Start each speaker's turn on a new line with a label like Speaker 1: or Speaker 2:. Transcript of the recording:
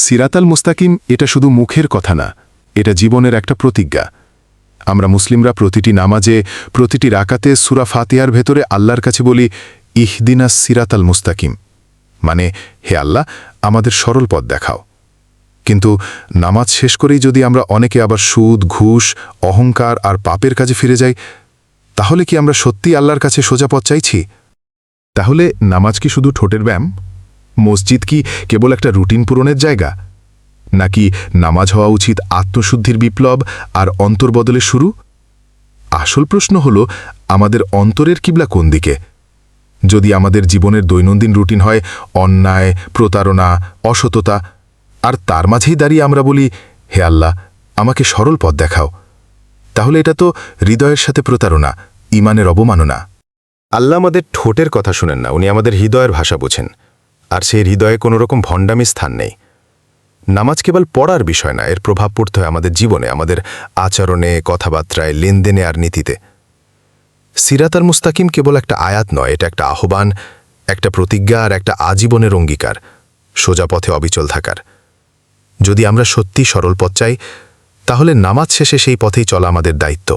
Speaker 1: সিরাতাল মুস্তাকিম এটা শুধু মুখের কথা না, এটা জীবনের একটা প্রতিজ্ঞা। আমরা মুসলিমরা প্রতিটি নামাজে, প্রতিটি রাকাতে সূরা ফাতিহার ভেতরে আল্লাহর কাছে বলি, ইহদিনাস সিরাতাল মুস্তাকিম, মানে হে আল্লাহ, আমাদের সরল পথ দেখাও। কিন্তু নামাজ শেষ করেই যদি আমরা অনেকে আবার সুদ, ঘুষ, অহংকার আর পাপের কাজে ফিরে যাই, তাহলে কি আমরা সত্যি আল্লাহর কাছে সোজা পথ চাইছি? তাহলে নামাজ কি শুধু ঠোঁটের ব্যায়াম? মসজিদ কি কেবল একটা রুটিন পূরণের জায়গা? নাকি নামাজ হওয়া উচিত আত্মশুদ্ধির বিপ্লব আর অন্তর্বদলের শুরু? আসল প্রশ্ন হল, আমাদের অন্তরের কিবলা কোন দিকে? যদি আমাদের জীবনের দৈনন্দিন রুটিন হয় অন্যায়, প্রতারণা, অসততা, আর তার মাঝেই দাঁড়িয়ে আমরা বলি, হে আল্লাহ, আমাকে সরল পথ দেখাও, তাহলে এটা তো হৃদয়ের সাথে প্রতারণা, ঈমানের অবমাননা।
Speaker 2: আল্লাহ আমাদের ঠোঁটের কথা শুনেন না, উনি আমাদের হৃদয়ের ভাষা বোঝেন, আর সেই হৃদয়ে কোনো রকম ভণ্ডামি স্থান নেই। নামাজ কেবল পড়ার বিষয় না, এর প্রভাব পড়তে হয় আমাদের জীবনে, আমাদের আচরণে, কথাবার্তায়, লেনদেনে আর নীতিতে। সিরাতাল মুস্তাকিম কেবল একটা আয়াত নয়, এটা একটা আহ্বান, একটা প্রতিজ্ঞা আর একটা আজীবনের অঙ্গীকার, সোজা পথে অবিচল থাকার। যদি আমরা সত্যি সরল পথ চাই, তাহলে নামাজ শেষে সেই পথেই চলা আমাদের দায়িত্ব।